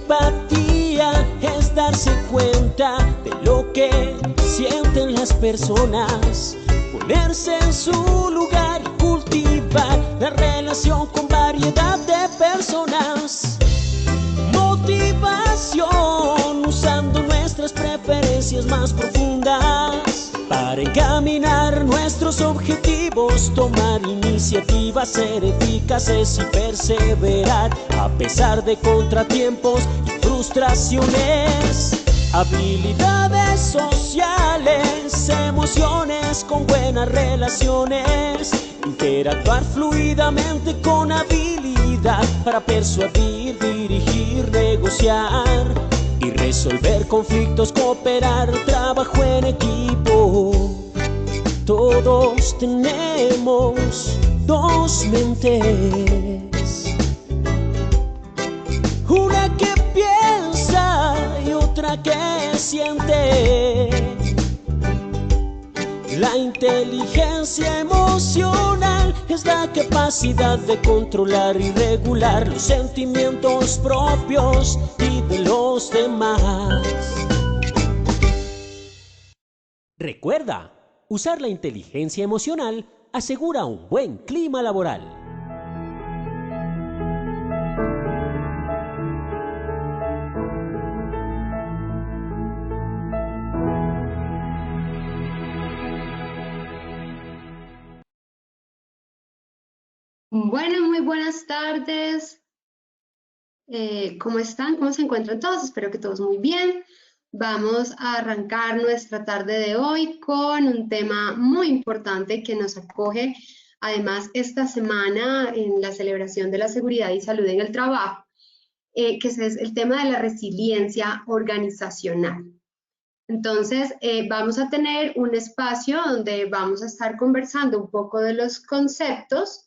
empatía es darse cuenta de lo que sienten las personas, ponerse en su lugar y cultivar la relación con variedad de personas. Motivación usando nuestras preferencias más profundas para encaminar nuestros objetivos, tomar iniciativas, ser eficaces y perseverar a pesar de contratiempos y frustraciones. Habilidades sociales, emociones con buenas relaciones, interactuar fluidamente con habilidad para persuadir, dirigir, negociar y resolver conflictos, cooperar, trabajo en equipo. Todos tenemos dos mentes, una que piensa y otra que siente. La inteligencia emocional es la capacidad de controlar y regular los sentimientos propios y de los demás. Recuerda, usar la inteligencia emocional asegura un buen clima laboral. Bueno, muy buenas tardes. ¿Cómo están? ¿Cómo se encuentran todos? Espero que todos muy bien. Vamos a arrancar nuestra tarde de hoy con un tema muy importante que nos acoge, además, esta semana en la celebración de la seguridad y salud en el trabajo, que es el tema de la resiliencia organizacional. Entonces, vamos a tener un espacio donde vamos a estar conversando un poco de los conceptos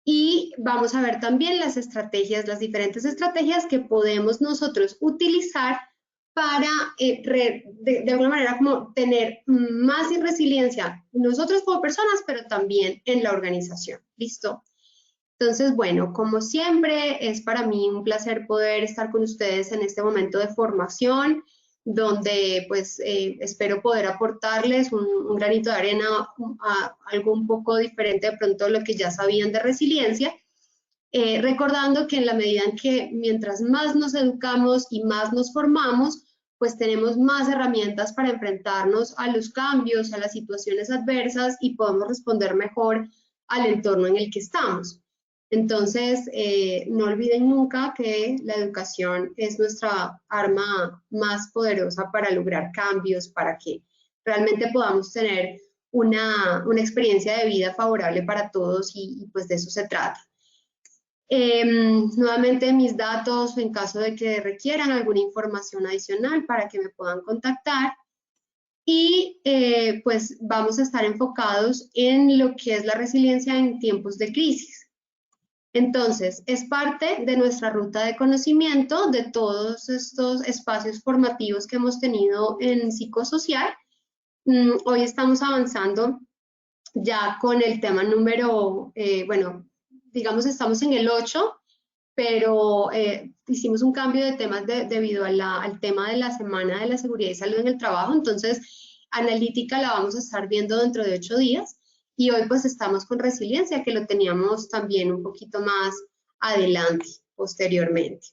y vamos a ver también las estrategias, las diferentes estrategias que podemos nosotros utilizar para, de alguna manera, como tener más resiliencia nosotros como personas, pero también en la organización. ¿Listo? Entonces, bueno, como siempre, es para mí un placer poder estar con ustedes en este momento de formación, donde pues espero poder aportarles un granito de arena a algo un poco diferente de pronto de lo que ya sabían de resiliencia, recordando que en la medida en que mientras más nos educamos y más nos formamos, pues tenemos más herramientas para enfrentarnos a los cambios, a las situaciones adversas y podemos responder mejor al entorno en el que estamos. Entonces, no olviden nunca que la educación es nuestra arma más poderosa para lograr cambios, para que realmente podamos tener una experiencia de vida favorable para todos y pues de eso se trata. Nuevamente mis datos en caso de que requieran alguna información adicional para que me puedan contactar. Y pues vamos a estar enfocados en lo que es la resiliencia en tiempos de crisis. Entonces, es parte de nuestra ruta de conocimiento de todos estos espacios formativos que hemos tenido en psicosocial. Hoy estamos avanzando ya con el tema número, bueno, digamos estamos en el 8, pero hicimos un cambio de temas debido al tema de la Semana de la Seguridad y Salud en el Trabajo. Entonces, analítica la vamos a estar viendo dentro de 8 días. Y hoy pues estamos con resiliencia, que lo teníamos también un poquito más adelante, posteriormente.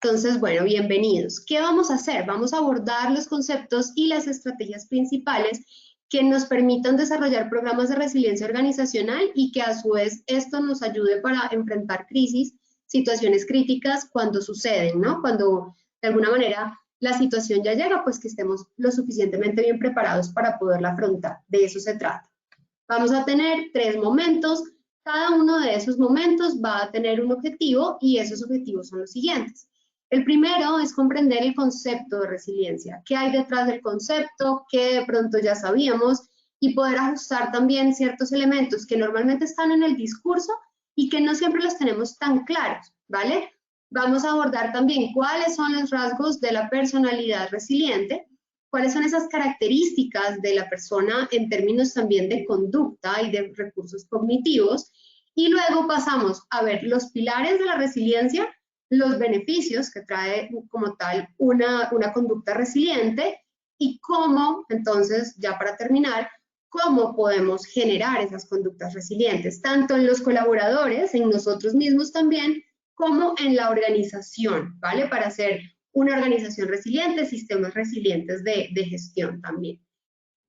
Entonces, bueno, bienvenidos. ¿Qué vamos a hacer? Vamos a abordar los conceptos y las estrategias principales que nos permitan desarrollar programas de resiliencia organizacional y que a su vez esto nos ayude para enfrentar crisis, situaciones críticas cuando suceden, ¿no? Cuando de alguna manera la situación ya llega, pues que estemos lo suficientemente bien preparados para poderla afrontar. De eso se trata. Vamos a tener 3 momentos, cada uno de esos momentos va a tener un objetivo y esos objetivos son los siguientes. El primero es comprender el concepto de resiliencia, qué hay detrás del concepto, qué de pronto ya sabíamos y poder ajustar también ciertos elementos que normalmente están en el discurso y que no siempre los tenemos tan claros, ¿vale? Vamos a abordar también cuáles son los rasgos de la personalidad resiliente, cuáles son esas características de la persona en términos también de conducta y de recursos cognitivos, y luego pasamos a ver los pilares de la resiliencia, los beneficios que trae como tal una conducta resiliente y cómo, entonces, ya para terminar, cómo podemos generar esas conductas resilientes, tanto en los colaboradores, en nosotros mismos también, como en la organización, ¿vale? Para hacer una organización resiliente, sistemas resilientes de gestión también.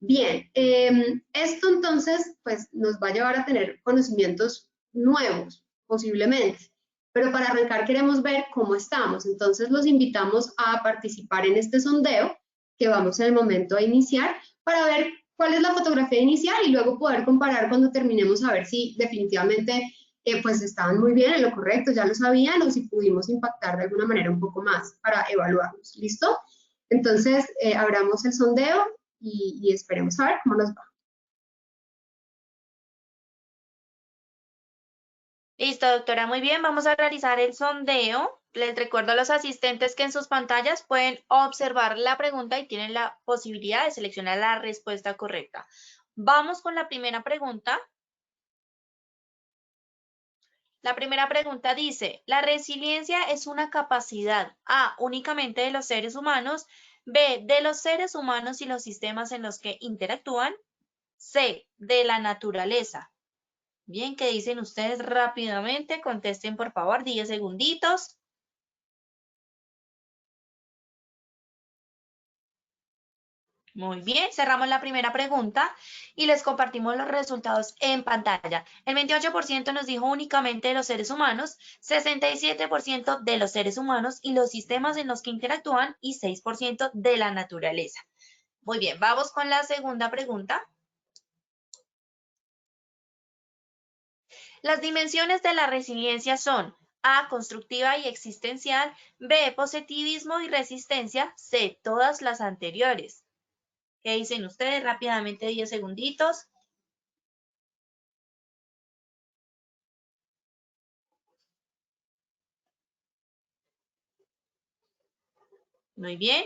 Bien, esto entonces pues nos va a llevar a tener conocimientos nuevos, posiblemente, pero para arrancar queremos ver cómo estamos, entonces los invitamos a participar en este sondeo que vamos en el momento a iniciar para ver cuál es la fotografía inicial y luego poder comparar cuando terminemos a ver si definitivamente pues estaban muy bien en lo correcto, ya lo sabían o si pudimos impactar de alguna manera un poco más para evaluarlos, ¿listo? Entonces, abramos el sondeo y esperemos a ver cómo nos va. Listo, doctora, muy bien. Vamos a realizar el sondeo. Les recuerdo a los asistentes que en sus pantallas pueden observar la pregunta y tienen la posibilidad de seleccionar la respuesta correcta. Vamos con la primera pregunta. La primera pregunta dice, ¿la resiliencia es una capacidad A, únicamente de los seres humanos, B, de los seres humanos y los sistemas en los que interactúan, C, de la naturaleza? Bien, ¿qué dicen ustedes rápidamente? Contesten, por favor, 10 segunditos. Muy bien, cerramos la primera pregunta y les compartimos los resultados en pantalla. El 28% nos dijo únicamente de los seres humanos, 67% de los seres humanos y los sistemas en los que interactúan y 6% de la naturaleza. Muy bien, vamos con la segunda pregunta. Las dimensiones de la resiliencia son A, constructiva y existencial, B, positivismo y resistencia, C, todas las anteriores. ¿Qué dicen ustedes? Rápidamente, 10 segunditos. Muy bien.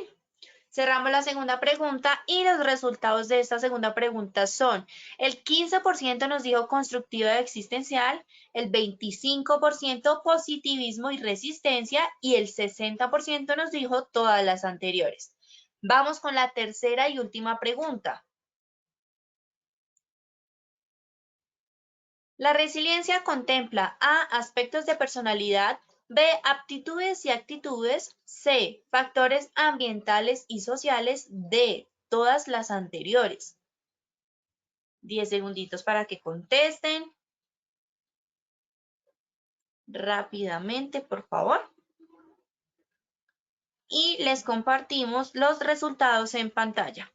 Cerramos la segunda pregunta y los resultados de esta segunda pregunta son, el 15% nos dijo constructiva y existencial, el 25% positivismo y resistencia y el 60% nos dijo todas las anteriores. Vamos con la tercera y última pregunta. La resiliencia contempla A, aspectos de personalidad, B, aptitudes y actitudes, C, factores ambientales y sociales, D, todas las anteriores. 10 segunditos para que contesten. Rápidamente, por favor. Y les compartimos los resultados en pantalla.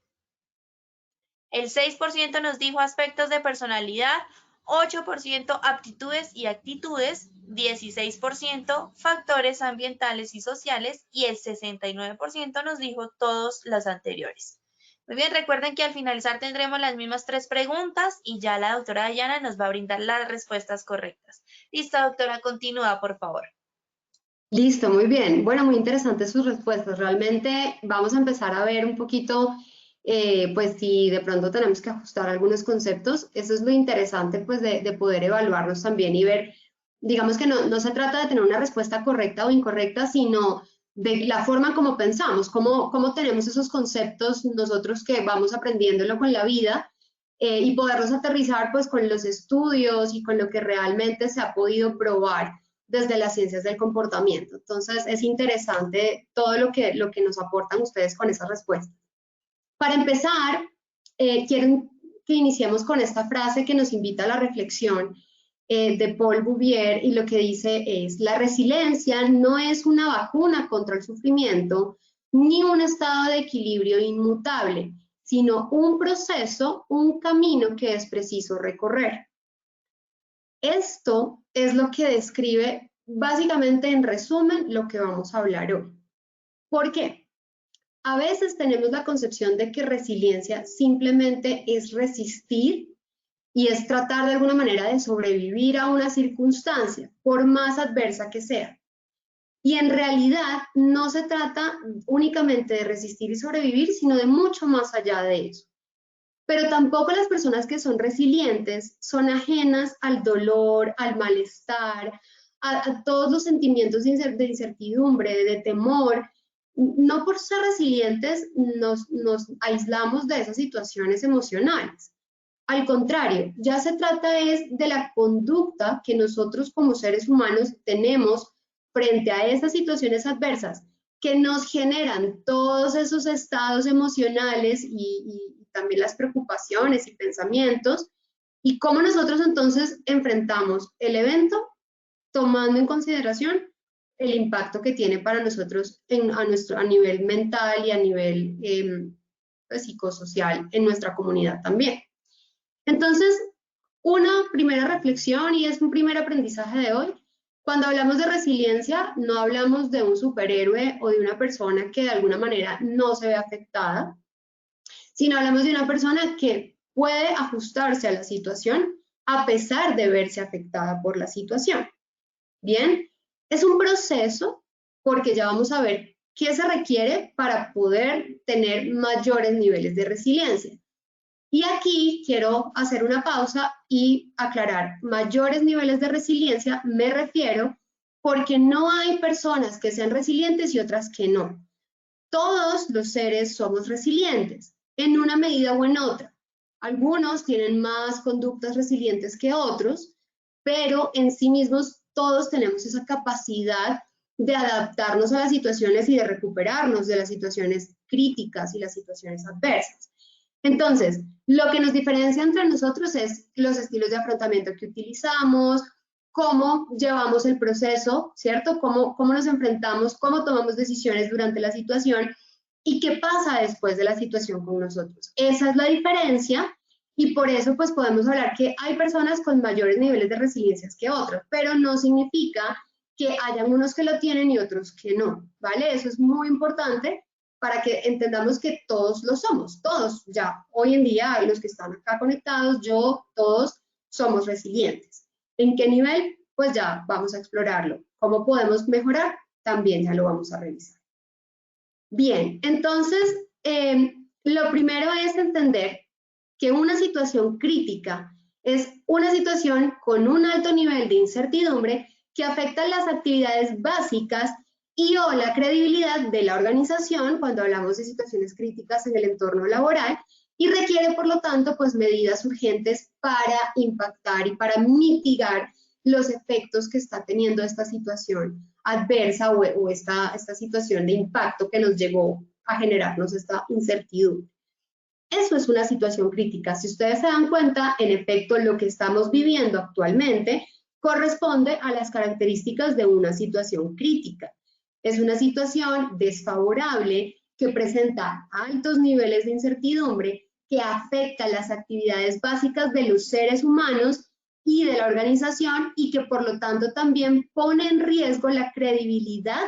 El 6% nos dijo aspectos de personalidad, 8% aptitudes y actitudes, 16% factores ambientales y sociales y el 69% nos dijo todos los anteriores. Muy bien, recuerden que al finalizar tendremos las mismas 3 preguntas y ya la doctora Dayana nos va a brindar las respuestas correctas. Listo, doctora, continúa, por favor. Listo, muy bien. Bueno, muy interesantes sus respuestas. Realmente vamos a empezar a ver un poquito, pues si de pronto tenemos que ajustar algunos conceptos. Eso es lo interesante, pues de poder evaluarnos también y ver, digamos que no se trata de tener una respuesta correcta o incorrecta, sino de la forma como pensamos, cómo tenemos esos conceptos nosotros que vamos aprendiéndolo con la vida y poderlos aterrizar pues con los estudios y con lo que realmente se ha podido probar desde las ciencias del comportamiento. Entonces, es interesante todo lo que nos aportan ustedes con esas respuestas. Para empezar, quiero que iniciemos con esta frase que nos invita a la reflexión de Paul Bouvier, y lo que dice es, la resiliencia no es una vacuna contra el sufrimiento, ni un estado de equilibrio inmutable, sino un proceso, un camino que es preciso recorrer. Esto es lo que describe básicamente en resumen lo que vamos a hablar hoy. ¿Por qué? A veces tenemos la concepción de que resiliencia simplemente es resistir y es tratar de alguna manera de sobrevivir a una circunstancia, por más adversa que sea. Y en realidad no se trata únicamente de resistir y sobrevivir, sino de mucho más allá de eso. Pero tampoco las personas que son resilientes son ajenas al dolor, al malestar, a todos los sentimientos de incertidumbre, de temor. No por ser resilientes nos aislamos de esas situaciones emocionales. Al contrario, ya se trata es de la conducta que nosotros como seres humanos tenemos frente a esas situaciones adversas que nos generan todos esos estados emocionales y también las preocupaciones y pensamientos, y cómo nosotros entonces enfrentamos el evento tomando en consideración el impacto que tiene para nosotros a nivel mental y a nivel pues, psicosocial en nuestra comunidad también. Entonces, una primera reflexión y es un primer aprendizaje de hoy. Cuando hablamos de resiliencia, no hablamos de un superhéroe o de una persona que de alguna manera no se ve afectada, sino hablamos de una persona que puede ajustarse a la situación a pesar de verse afectada por la situación. Bien, es un proceso porque ya vamos a ver qué se requiere para poder tener mayores niveles de resiliencia. Y aquí quiero hacer una pausa y aclarar, mayores niveles de resiliencia me refiero porque no hay personas que sean resilientes y otras que no. Todos los seres somos resilientes, en una medida o en otra. Algunos tienen más conductas resilientes que otros, pero en sí mismos todos tenemos esa capacidad de adaptarnos a las situaciones y de recuperarnos de las situaciones críticas y las situaciones adversas. Entonces, lo que nos diferencia entre nosotros es los estilos de afrontamiento que utilizamos, cómo llevamos el proceso, ¿cierto? Cómo nos enfrentamos, cómo tomamos decisiones durante la situación y qué pasa después de la situación con nosotros. Esa es la diferencia y por eso pues podemos hablar que hay personas con mayores niveles de resiliencia que otros, pero no significa que hayan unos que lo tienen y otros que no, ¿vale? Eso es muy importante para que entendamos que todos lo somos, todos ya, hoy en día, los que están acá conectados, yo, todos somos resilientes. ¿En qué nivel? Pues ya vamos a explorarlo. ¿Cómo podemos mejorar? También ya lo vamos a revisar. Bien, entonces, lo primero es entender que una situación crítica es una situación con un alto nivel de incertidumbre que afecta las actividades básicas y o la credibilidad de la organización cuando hablamos de situaciones críticas en el entorno laboral y requiere, por lo tanto, pues medidas urgentes para impactar y para mitigar los efectos que está teniendo esta situación adversa o esta situación de impacto que nos llegó a generarnos esta incertidumbre. Eso es una situación crítica. Si ustedes se dan cuenta, en efecto, lo que estamos viviendo actualmente corresponde a las características de una situación crítica. Es una situación desfavorable que presenta altos niveles de incertidumbre, que afecta las actividades básicas de los seres humanos y de la organización y que por lo tanto también pone en riesgo la credibilidad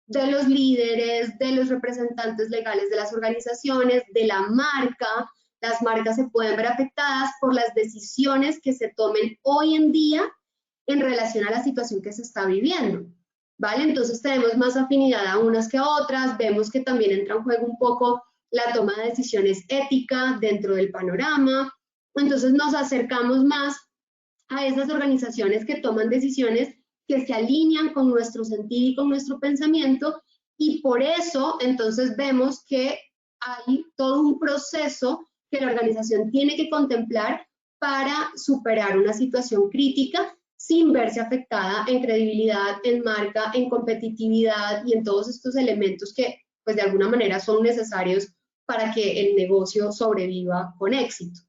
de los líderes, de los representantes legales de las organizaciones, de la marca. Las marcas se pueden ver afectadas por las decisiones que se tomen hoy en día en relación a la situación que se está viviendo, ¿vale? Entonces tenemos más afinidad a unas que a otras, vemos que también entra en juego un poco la toma de decisiones ética dentro del panorama, entonces nos acercamos más a esas organizaciones que toman decisiones que se alinean con nuestro sentir y con nuestro pensamiento y por eso entonces vemos que hay todo un proceso que la organización tiene que contemplar para superar una situación crítica sin verse afectada en credibilidad, en marca, en competitividad y en todos estos elementos que pues de alguna manera son necesarios para que el negocio sobreviva con éxito.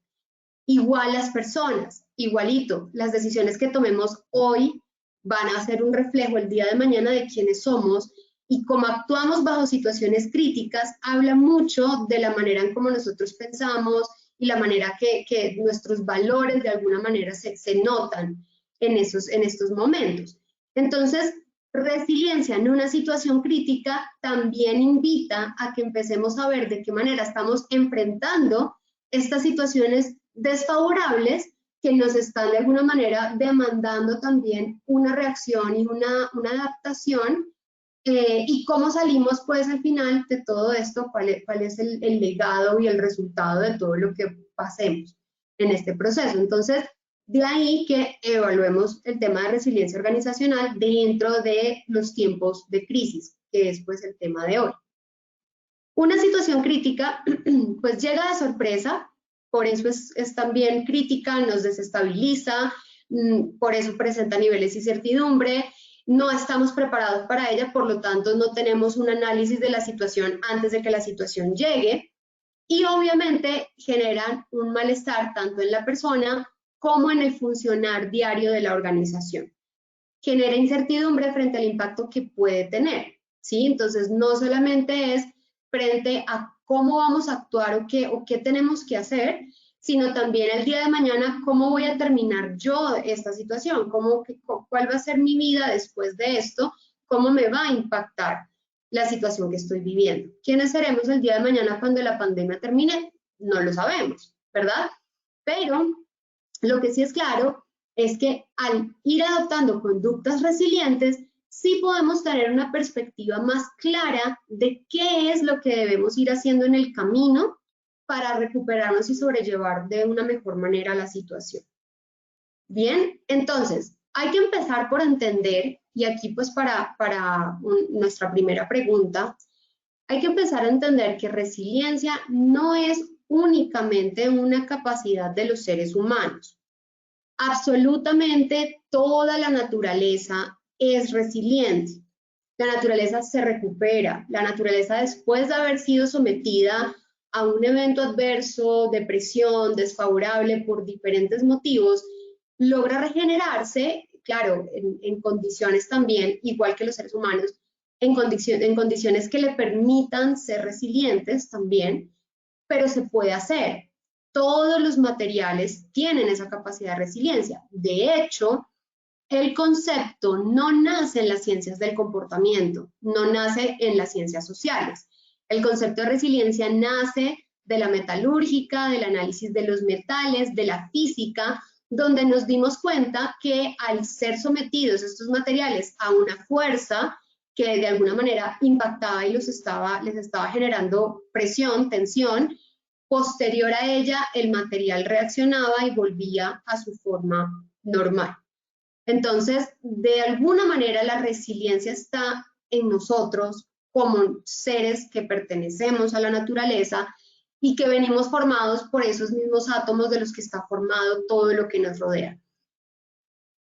Igual las personas, igualito, las decisiones que tomemos hoy van a ser un reflejo el día de mañana de quiénes somos y cómo actuamos bajo situaciones críticas habla mucho de la manera en cómo nosotros pensamos y la manera que nuestros valores de alguna manera se notan en estos momentos. Entonces, resiliencia en una situación crítica también invita a que empecemos a ver de qué manera estamos enfrentando estas situaciones desfavorables que nos están de alguna manera demandando también una reacción y una adaptación y cómo salimos pues al final de todo esto, cuál es el legado y el resultado de todo lo que pasemos en este proceso. Entonces, De ahí que evaluemos el tema de resiliencia organizacional dentro de los tiempos de crisis, que es pues el tema de hoy. Una situación crítica pues llega de sorpresa, por eso es también crítica, nos desestabiliza, por eso presenta niveles de incertidumbre, no estamos preparados para ella, por lo tanto no tenemos un análisis de la situación antes de que la situación llegue y obviamente generan un malestar tanto en la persona como en el funcionar diario de la organización. Genera incertidumbre frente al impacto que puede tener, ¿sí? Entonces no solamente es frente a cómo vamos a actuar o qué tenemos que hacer, sino también el día de mañana cómo voy a terminar yo esta situación, cuál va a ser mi vida después de esto, cómo me va a impactar la situación que estoy viviendo. ¿Quiénes seremos el día de mañana cuando la pandemia termine? No lo sabemos, ¿verdad? Pero lo que sí es claro es que al ir adoptando conductas resilientes, sí podemos tener una perspectiva más clara de qué es lo que debemos ir haciendo en el camino para recuperarnos y sobrellevar de una mejor manera la situación. Bien, entonces, hay que empezar por entender, y aquí pues para nuestra primera pregunta, hay que empezar a entender que resiliencia no es únicamente una capacidad de los seres humanos. Absolutamente toda la naturaleza es resiliente. La naturaleza se recupera. La naturaleza, después de haber sido sometida a un evento adverso, depresión, desfavorable por diferentes motivos, logra regenerarse, claro, en condiciones también, igual que los seres humanos, en condiciones que le permitan ser resilientes también, pero se puede hacer. Todos los materiales tienen esa capacidad de resiliencia. De hecho, el concepto no nace en las ciencias del comportamiento, no nace en las ciencias sociales. El concepto de resiliencia nace de la metalúrgica, del análisis de los metales, de la física, donde nos dimos cuenta que al ser sometidos estos materiales a una fuerza que de alguna manera impactaba y les estaba generando presión, tensión, posterior a ella el material reaccionaba y volvía a su forma normal. Entonces, de alguna manera la resiliencia está en nosotros como seres que pertenecemos a la naturaleza y que venimos formados por esos mismos átomos de los que está formado todo lo que nos rodea.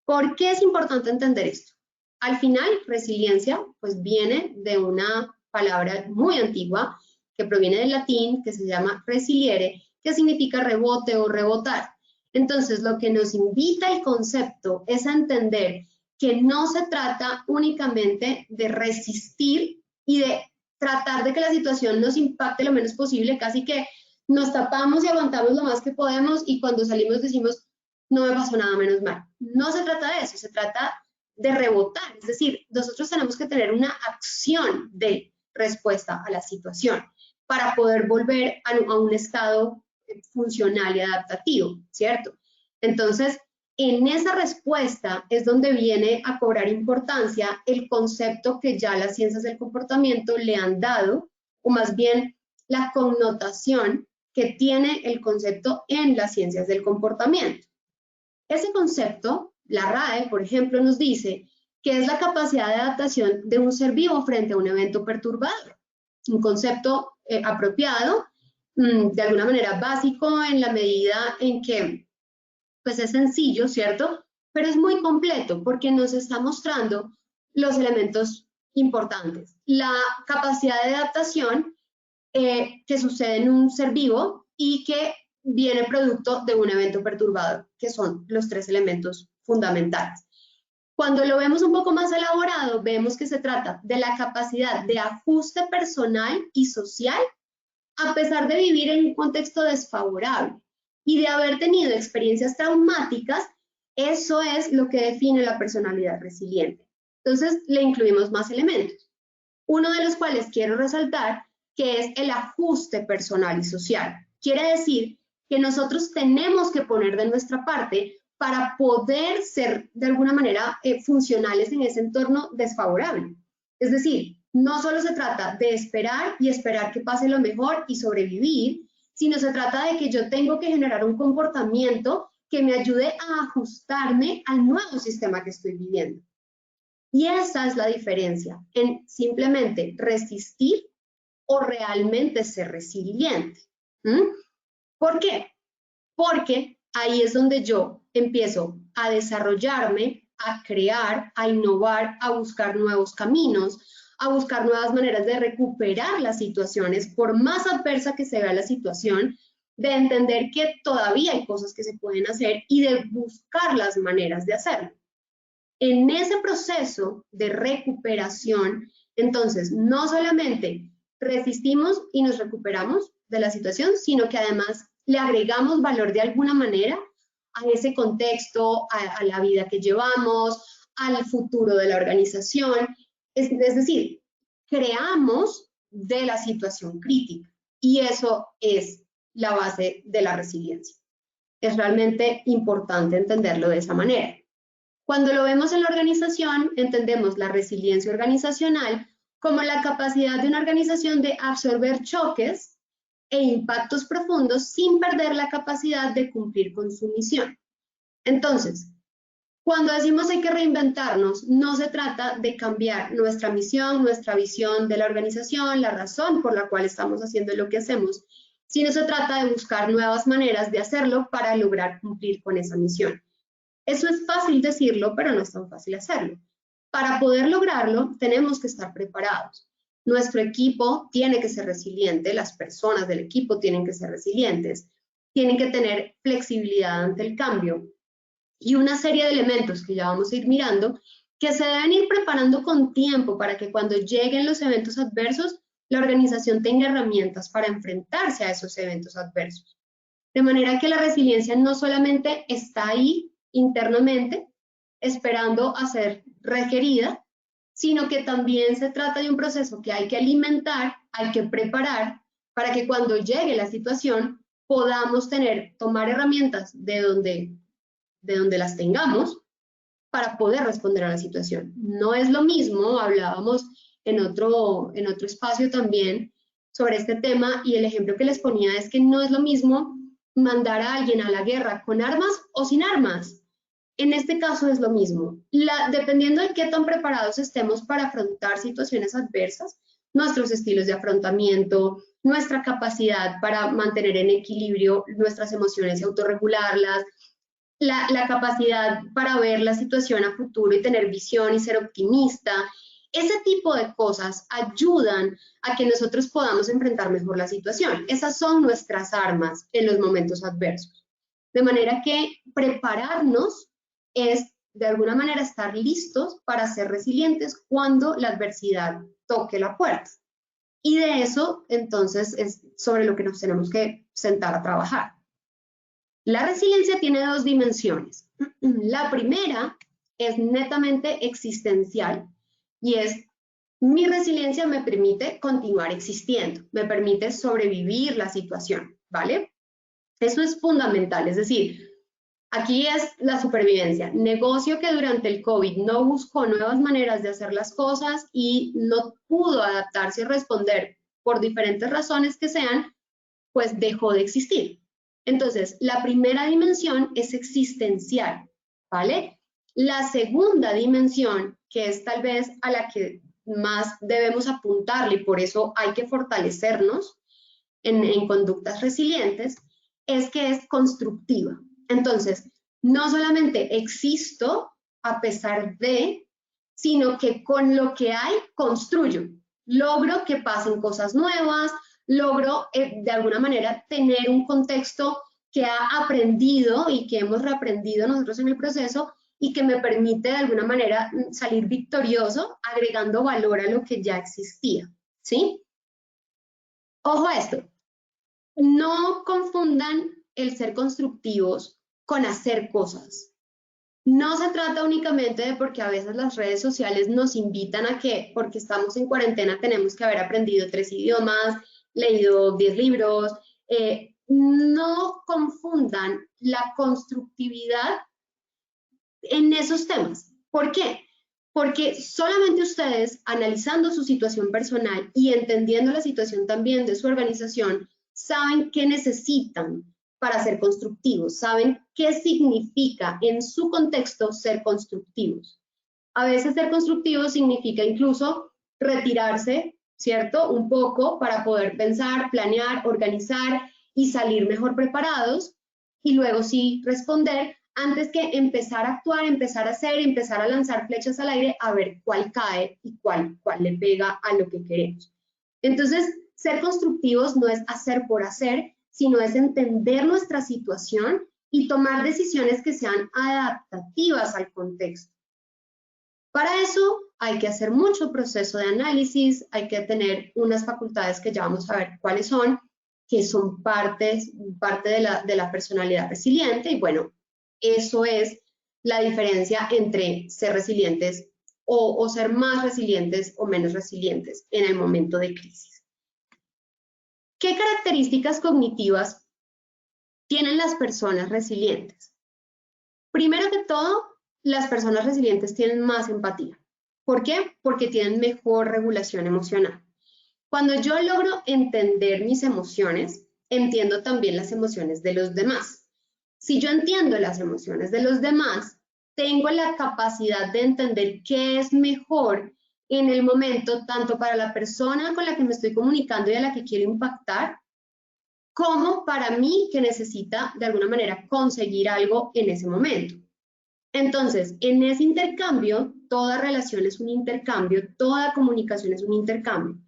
¿Por qué es importante entender esto? Al final, resiliencia pues viene de una palabra muy antigua que proviene del latín, que se llama resiliere, que significa rebote o rebotar. Entonces, lo que nos invita el concepto es a entender que no se trata únicamente de resistir y de tratar de que la situación nos impacte lo menos posible, casi que nos tapamos y aguantamos lo más que podemos y cuando salimos decimos, no me pasó nada, menos mal. No se trata de eso, se trata de rebotar, es decir, nosotros tenemos que tener una acción de respuesta a la situación para poder volver a un estado funcional y adaptativo, ¿cierto? Entonces, en esa respuesta es donde viene a cobrar importancia el concepto que ya las ciencias del comportamiento le han dado, o más bien la connotación que tiene el concepto en las ciencias del comportamiento. Ese concepto, la RAE, por ejemplo, nos dice que es la capacidad de adaptación de un ser vivo frente a un evento perturbador. Un concepto apropiado, de alguna manera básico en la medida en que pues es sencillo, ¿cierto? Pero es muy completo porque nos está mostrando los elementos importantes. La capacidad de adaptación que sucede en un ser vivo y que viene producto de un evento perturbador, que son los tres elementos fundamentales. Cuando lo vemos un poco más elaborado, vemos que se trata de la capacidad de ajuste personal y social a pesar de vivir en un contexto desfavorable y de haber tenido experiencias traumáticas. Eso es lo que define la personalidad resiliente. Entonces, le incluimos más elementos, uno de los cuales quiero resaltar, que es el ajuste personal y social. Quiere decir que nosotros tenemos que poner de nuestra parte para poder ser de alguna manera funcionales en ese entorno desfavorable. Es decir, no solo se trata de esperar y esperar que pase lo mejor y sobrevivir, sino se trata de que yo tengo que generar un comportamiento que me ayude a ajustarme al nuevo sistema que estoy viviendo. Y esa es la diferencia en simplemente resistir o realmente ser resiliente. ¿Por qué? Porque ahí es donde yo empiezo a desarrollarme, a crear, a innovar, a buscar nuevos caminos, a buscar nuevas maneras de recuperar las situaciones, por más adversa que sea la situación, de entender que todavía hay cosas que se pueden hacer y de buscar las maneras de hacerlo. En ese proceso de recuperación, entonces, no solamente resistimos y nos recuperamos de la situación, sino que además le agregamos valor de alguna manera a ese contexto, a la vida que llevamos, al futuro de la organización. Es decir, creamos de la situación crítica y eso es la base de la resiliencia. Es realmente importante entenderlo de esa manera. Cuando lo vemos en la organización, entendemos la resiliencia organizacional como la capacidad de una organización de absorber choques e impactos profundos sin perder la capacidad de cumplir con su misión. Entonces, cuando decimos hay que reinventarnos, no se trata de cambiar nuestra misión, nuestra visión de la organización, la razón por la cual estamos haciendo lo que hacemos, sino se trata de buscar nuevas maneras de hacerlo para lograr cumplir con esa misión. Eso es fácil decirlo, pero no es tan fácil hacerlo. Para poder lograrlo, tenemos que estar preparados. Nuestro equipo tiene que ser resiliente, las personas del equipo tienen que ser resilientes, tienen que tener flexibilidad ante el cambio y una serie de elementos que ya vamos a ir mirando que se deben ir preparando con tiempo para que cuando lleguen los eventos adversos, la organización tenga herramientas para enfrentarse a esos eventos adversos. De manera que la resiliencia no solamente está ahí internamente, esperando a ser requerida, sino que también se trata de un proceso que hay que alimentar, hay que preparar, para que cuando llegue la situación podamos tomar herramientas de donde las tengamos para poder responder a la situación. No es lo mismo, hablábamos en otro espacio también sobre este tema y el ejemplo que les ponía es que no es lo mismo mandar a alguien a la guerra con armas o sin armas. En este caso es lo mismo. Dependiendo de qué tan preparados estemos para afrontar situaciones adversas, nuestros estilos de afrontamiento, nuestra capacidad para mantener en equilibrio nuestras emociones y autorregularlas, la capacidad para ver la situación a futuro y tener visión y ser optimista, ese tipo de cosas ayudan a que nosotros podamos enfrentar mejor la situación. Esas son nuestras armas en los momentos adversos. De manera que prepararnos es, de alguna manera, estar listos para ser resilientes cuando la adversidad toque la puerta. Y de eso, entonces, es sobre lo que nos tenemos que sentar a trabajar. La resiliencia tiene dos dimensiones. La primera es netamente existencial y es, mi resiliencia me permite continuar existiendo, me permite sobrevivir la situación, ¿vale? Eso es fundamental, es decir, aquí es la supervivencia. Negocio que durante el COVID no buscó nuevas maneras de hacer las cosas y no pudo adaptarse y responder por diferentes razones que sean, pues dejó de existir. Entonces, la primera dimensión es existencial, ¿vale? La segunda dimensión, que es tal vez a la que más debemos apuntarle y por eso hay que fortalecernos en conductas resilientes, es que es constructiva. Entonces, no solamente existo a pesar de, sino que con lo que hay construyo. Logro que pasen cosas nuevas, logro de alguna manera tener un contexto que ha aprendido y que hemos reaprendido nosotros en el proceso y que me permite de alguna manera salir victorioso agregando valor a lo que ya existía, ¿sí? Ojo a esto, no confundan el ser constructivos con hacer cosas. No se trata únicamente de porque a veces las redes sociales nos invitan a que, porque estamos en cuarentena, tenemos que haber aprendido 3 idiomas, leído 10 libros. No confundan la constructividad en esos temas. ¿Por qué? Porque solamente ustedes, analizando su situación personal y entendiendo la situación también de su organización, saben qué necesitan para ser constructivos, saben qué significa en su contexto ser constructivos. A veces ser constructivos significa incluso retirarse, ¿cierto? Un poco para poder pensar, planear, organizar y salir mejor preparados y luego sí responder antes que empezar a actuar, empezar a hacer, empezar a lanzar flechas al aire a ver cuál cae y cuál le pega a lo que queremos. Entonces, ser constructivos no es hacer por hacer, sino es entender nuestra situación y tomar decisiones que sean adaptativas al contexto. Para eso hay que hacer mucho proceso de análisis, hay que tener unas facultades que ya vamos a ver cuáles son, que son parte de la personalidad resiliente y bueno, eso es la diferencia entre ser resilientes o ser más resilientes o menos resilientes en el momento de crisis. ¿Qué características cognitivas tienen las personas resilientes? Primero que todo, las personas resilientes tienen más empatía. ¿Por qué? Porque tienen mejor regulación emocional. Cuando yo logro entender mis emociones, entiendo también las emociones de los demás. Si yo entiendo las emociones de los demás, tengo la capacidad de entender qué es mejor en el momento, tanto para la persona con la que me estoy comunicando y a la que quiero impactar, como para mí que necesita de alguna manera conseguir algo en ese momento. Entonces, en ese intercambio, toda relación es un intercambio, toda comunicación es un intercambio.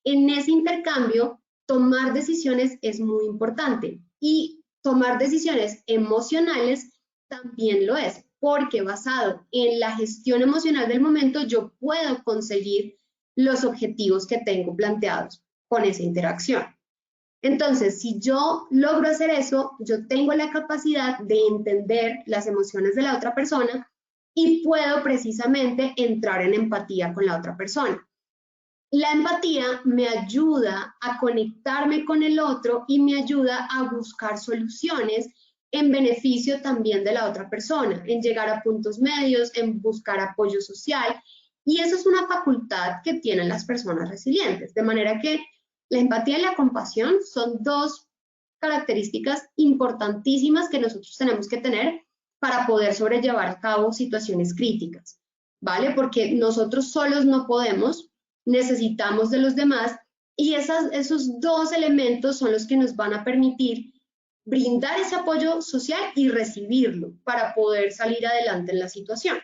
En ese intercambio, tomar decisiones es muy importante y tomar decisiones emocionales también lo es, porque basado en la gestión emocional del momento, yo puedo conseguir los objetivos que tengo planteados con esa interacción. Entonces, si yo logro hacer eso, yo tengo la capacidad de entender las emociones de la otra persona y puedo precisamente entrar en empatía con la otra persona. La empatía me ayuda a conectarme con el otro y me ayuda a buscar soluciones en beneficio también de la otra persona, en llegar a puntos medios, en buscar apoyo social. Y eso es una facultad que tienen las personas resilientes, de manera que la empatía y la compasión son dos características importantísimas que nosotros tenemos que tener para poder sobrellevar a cabo situaciones críticas, ¿vale? Porque nosotros solos no podemos, necesitamos de los demás y esos dos elementos son los que nos van a permitir brindar ese apoyo social y recibirlo para poder salir adelante en la situación.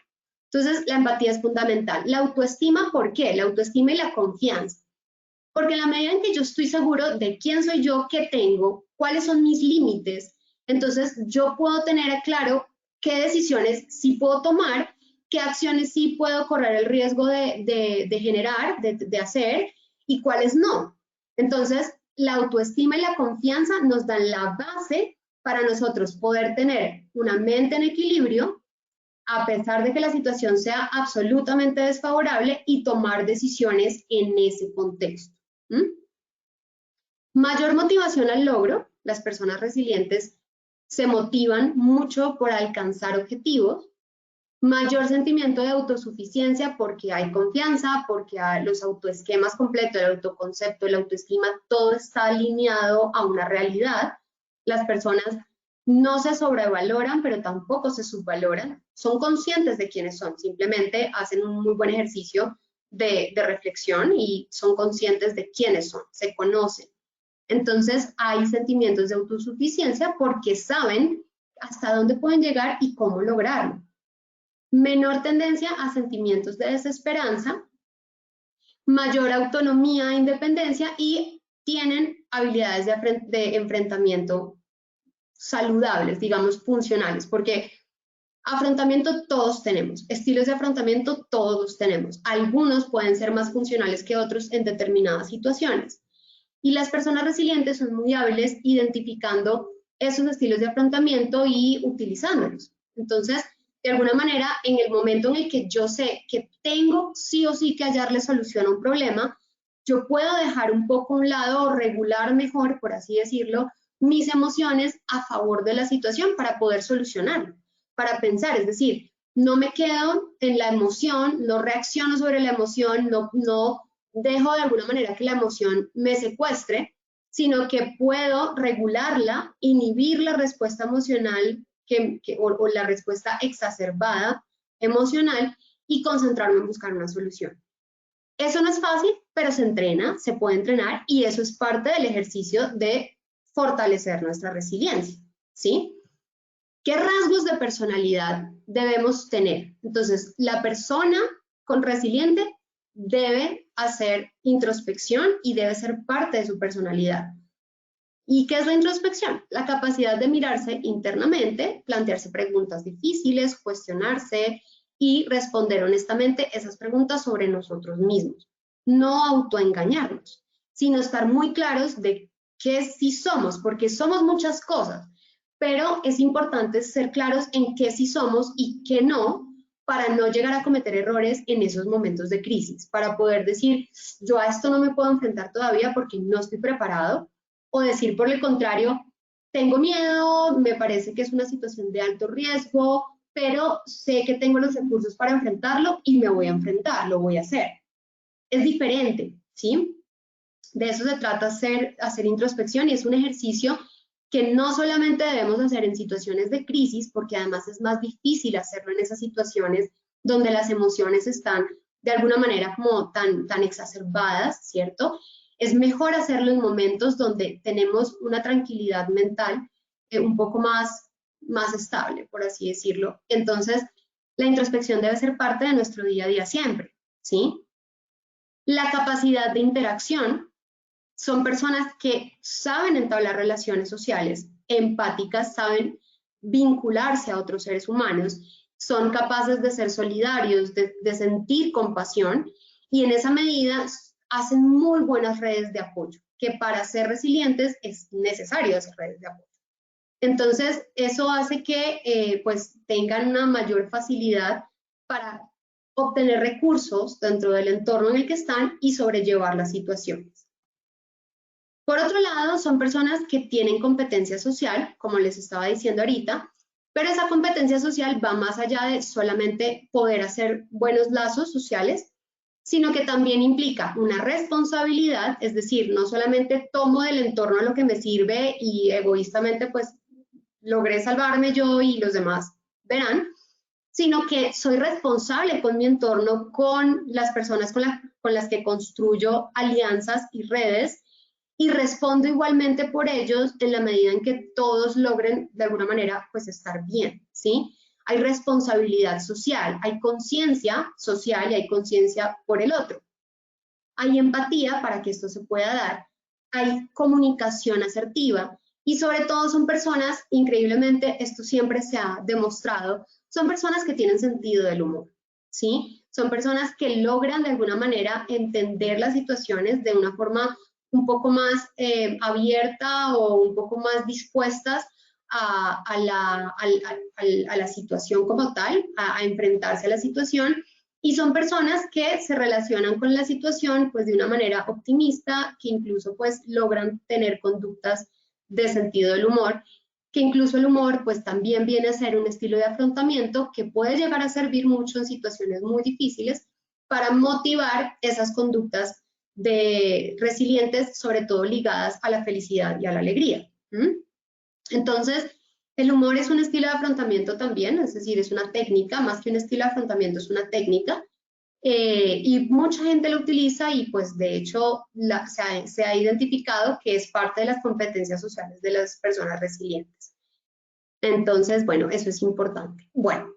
Entonces, la empatía es fundamental. La autoestima, ¿por qué? La autoestima y la confianza. Porque en la medida en que yo estoy seguro de quién soy yo, qué tengo, cuáles son mis límites, entonces yo puedo tener claro qué decisiones sí puedo tomar, qué acciones sí puedo correr el riesgo de generar, de hacer, y cuáles no. Entonces, la autoestima y la confianza nos dan la base para nosotros poder tener una mente en equilibrio, a pesar de que la situación sea absolutamente desfavorable y tomar decisiones en ese contexto. Mayor motivación al logro. Las personas resilientes se motivan mucho por alcanzar objetivos. Mayor sentimiento de autosuficiencia porque hay confianza, porque hay los autoesquemas completos, el autoconcepto, el autoestima, todo está alineado a una realidad. Las personas no se sobrevaloran, pero tampoco se subvaloran. Son conscientes de quiénes son, simplemente hacen un muy buen ejercicio de reflexión y son conscientes de quiénes son, se conocen. Entonces hay sentimientos de autosuficiencia porque saben hasta dónde pueden llegar y cómo lograrlo. Menor tendencia a sentimientos de desesperanza, mayor autonomía e independencia y tienen habilidades de enfrentamiento saludables, digamos funcionales, porque afrontamiento todos tenemos, estilos de afrontamiento todos tenemos. Algunos pueden ser más funcionales que otros en determinadas situaciones. Y las personas resilientes son muy hábiles identificando esos estilos de afrontamiento y utilizándolos. Entonces, de alguna manera, en el momento en el que yo sé que tengo sí o sí que hallarle solución a un problema, yo puedo dejar un poco a un lado o regular mejor, por así decirlo, mis emociones a favor de la situación para poder solucionarlo, para pensar, es decir, no me quedo en la emoción, no reacciono sobre la emoción, no dejo de alguna manera que la emoción me secuestre, sino que puedo regularla, inhibir la respuesta emocional o la respuesta exacerbada emocional y concentrarme en buscar una solución. Eso no es fácil, pero se entrena, se puede entrenar y eso es parte del ejercicio de fortalecer nuestra resiliencia, ¿sí? ¿Qué rasgos de personalidad debemos tener? Entonces, la persona resiliente debe hacer introspección y debe ser parte de su personalidad. ¿Y qué es la introspección? La capacidad de mirarse internamente, plantearse preguntas difíciles, cuestionarse y responder honestamente esas preguntas sobre nosotros mismos. No autoengañarnos, sino estar muy claros de qué sí somos, porque somos muchas cosas, pero es importante ser claros en qué sí somos y qué no, para no llegar a cometer errores en esos momentos de crisis, para poder decir, yo a esto no me puedo enfrentar todavía porque no estoy preparado, o decir por el contrario, tengo miedo, me parece que es una situación de alto riesgo, pero sé que tengo los recursos para enfrentarlo y me voy a enfrentar, lo voy a hacer. Es diferente, ¿sí? De eso se trata hacer introspección y es un ejercicio que no solamente debemos hacer en situaciones de crisis, porque además es más difícil hacerlo en esas situaciones donde las emociones están de alguna manera como tan exacerbadas, ¿cierto? Es mejor hacerlo en momentos donde tenemos una tranquilidad mental un poco más estable, por así decirlo. Entonces, la introspección debe ser parte de nuestro día a día siempre, ¿sí? La capacidad de interacción. Son personas que saben entablar relaciones sociales, empáticas, saben vincularse a otros seres humanos, son capaces de ser solidarios, de sentir compasión y en esa medida hacen muy buenas redes de apoyo, que para ser resilientes es necesario hacer redes de apoyo. Entonces, eso hace que pues tengan una mayor facilidad para obtener recursos dentro del entorno en el que están y sobrellevar las situaciones. Por otro lado, son personas que tienen competencia social, como les estaba diciendo ahorita, pero esa competencia social va más allá de solamente poder hacer buenos lazos sociales, sino que también implica una responsabilidad, es decir, no solamente tomo del entorno lo que me sirve y egoístamente pues logré salvarme yo y los demás verán, sino que soy responsable con mi entorno, con las personas con las que construyo alianzas y redes, y respondo igualmente por ellos en la medida en que todos logren de alguna manera pues estar bien, ¿sí? Hay responsabilidad social, hay conciencia social y hay conciencia por el otro. Hay empatía para que esto se pueda dar, hay comunicación asertiva y sobre todo son personas, increíblemente, esto siempre se ha demostrado, son personas que tienen sentido del humor, ¿sí? Son personas que logran de alguna manera entender las situaciones de una forma un poco más abierta o un poco más dispuestas a la situación como tal, a enfrentarse a la situación, y son personas que se relacionan con la situación pues de una manera optimista, que incluso pues logran tener conductas de sentido del humor, que incluso el humor pues también viene a ser un estilo de afrontamiento que puede llegar a servir mucho en situaciones muy difíciles para motivar esas conductas de resilientes, sobre todo ligadas a la felicidad y a la alegría. Entonces, el humor es un estilo de afrontamiento también, es decir, es una técnica, más que un estilo de afrontamiento, es una técnica, y mucha gente lo utiliza y pues de hecho se ha identificado que es parte de las competencias sociales de las personas resilientes. Entonces, bueno, eso es importante. Bueno,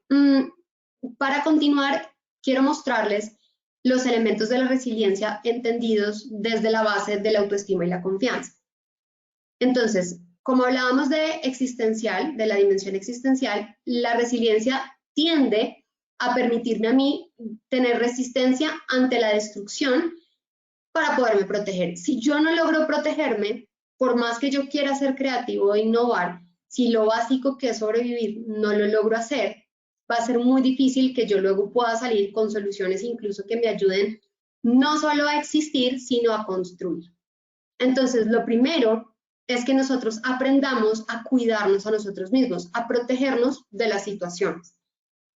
para continuar, quiero mostrarles los elementos de la resiliencia entendidos desde la base de la autoestima y la confianza. Entonces, como hablábamos de existencial, de la dimensión existencial, la resiliencia tiende a permitirme a mí tener resistencia ante la destrucción para poderme proteger. Si yo no logro protegerme, por más que yo quiera ser creativo e innovar, si lo básico que es sobrevivir no lo logro hacer, va a ser muy difícil que yo luego pueda salir con soluciones incluso que me ayuden no solo a existir, sino a construir. Entonces, lo primero es que nosotros aprendamos a cuidarnos a nosotros mismos, a protegernos de las situaciones.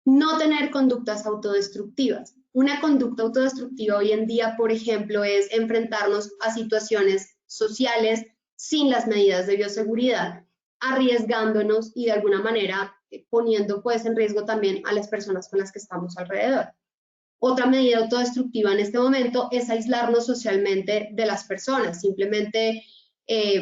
No tener conductas autodestructivas. Una conducta autodestructiva hoy en día, por ejemplo, es enfrentarnos a situaciones sociales, sin las medidas de bioseguridad, arriesgándonos y de alguna manera poniendo pues en riesgo también a las personas con las que estamos alrededor. Otra medida autodestructiva en este momento es aislarnos socialmente de las personas, simplemente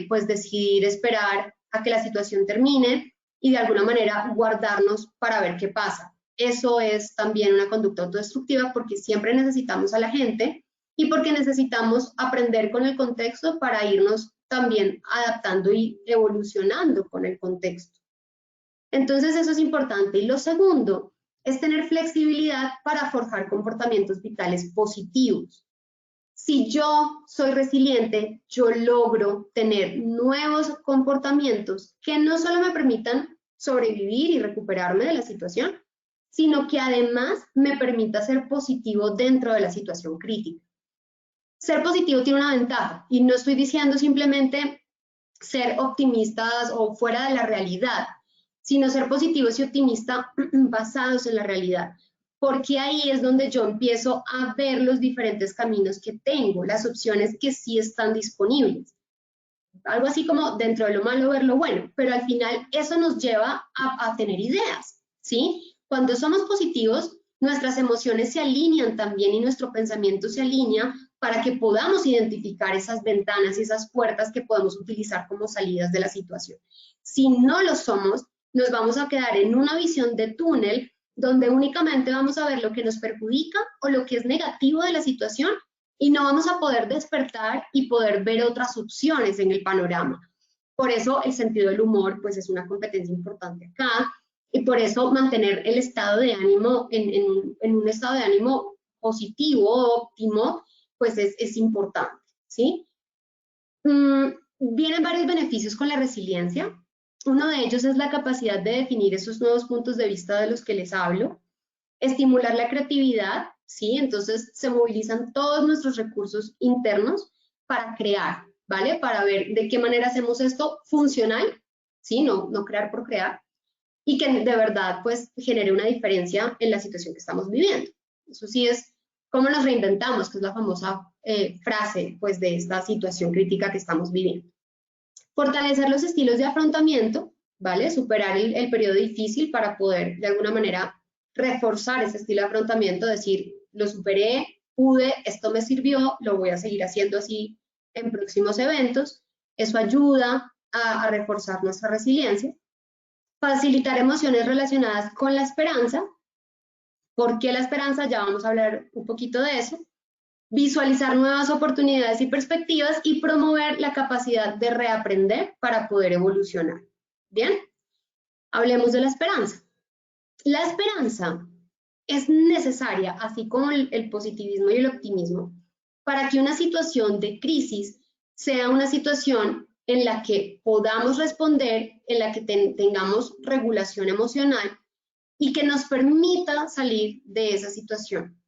pues decidir esperar a que la situación termine y de alguna manera guardarnos para ver qué pasa. Eso es también una conducta autodestructiva porque siempre necesitamos a la gente y porque necesitamos aprender con el contexto para irnos también adaptando y evolucionando con el contexto. Entonces eso es importante. Y lo segundo es tener flexibilidad para forjar comportamientos vitales positivos. Si yo soy resiliente, yo logro tener nuevos comportamientos que no solo me permitan sobrevivir y recuperarme de la situación, sino que además me permita ser positivo dentro de la situación crítica. Ser positivo tiene una ventaja y no estoy diciendo simplemente ser optimistas o fuera de la realidad, sino ser positivos y optimistas basados en la realidad, porque ahí es donde yo empiezo a ver los diferentes caminos que tengo, las opciones que sí están disponibles. Algo así como dentro de lo malo ver lo bueno, pero al final eso nos lleva a tener ideas, ¿sí? Cuando somos positivos, nuestras emociones se alinean también y nuestro pensamiento se alinea para que podamos identificar esas ventanas y esas puertas que podemos utilizar como salidas de la situación. Si no lo somos, nos vamos a quedar en una visión de túnel donde únicamente vamos a ver lo que nos perjudica o lo que es negativo de la situación y no vamos a poder despertar y poder ver otras opciones en el panorama. Por eso el sentido del humor pues es una competencia importante acá y por eso mantener el estado de ánimo en un estado de ánimo positivo, óptimo, pues es importante, ¿sí? Vienen varios beneficios con la resiliencia. Uno de ellos es la capacidad de definir esos nuevos puntos de vista de los que les hablo, estimular la creatividad, ¿sí? Entonces se movilizan todos nuestros recursos internos para crear, ¿vale? Para ver de qué manera hacemos esto funcional, ¿sí? No crear por crear, y que de verdad pues genere una diferencia en la situación que estamos viviendo. Eso sí es cómo nos reinventamos, que es la famosa frase pues de esta situación crítica que estamos viviendo. Fortalecer los estilos de afrontamiento, ¿vale? Superar el periodo difícil para poder de alguna manera reforzar ese estilo de afrontamiento, decir, lo superé, pude, esto me sirvió, lo voy a seguir haciendo así en próximos eventos. Eso ayuda a reforzar nuestra resiliencia. Facilitar emociones relacionadas con la esperanza. ¿Por qué la esperanza? Ya vamos a hablar un poquito de eso. Visualizar nuevas oportunidades y perspectivas y promover la capacidad de reaprender para poder evolucionar. Bien, hablemos de la esperanza. La esperanza es necesaria, así como el positivismo y el optimismo, para que una situación de crisis sea una situación en la que podamos responder, en la que tengamos regulación emocional y que nos permita salir de esa situación.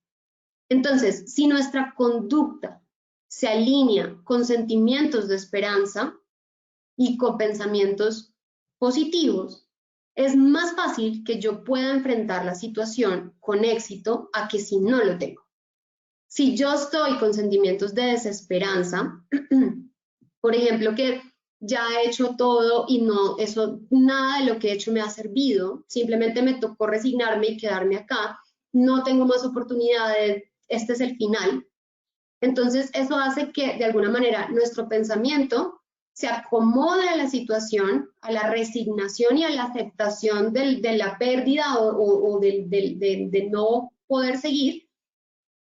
Entonces, si nuestra conducta se alinea con sentimientos de esperanza y con pensamientos positivos, es más fácil que yo pueda enfrentar la situación con éxito a que si no lo tengo. Si yo estoy con sentimientos de desesperanza, por ejemplo, que ya he hecho todo y nada de lo que he hecho me ha servido, simplemente me tocó resignarme y quedarme acá, no tengo más oportunidades, este es el final. Entonces, eso hace que de alguna manera nuestro pensamiento se acomode a la situación, a la resignación y a la aceptación de la pérdida o de no poder seguir,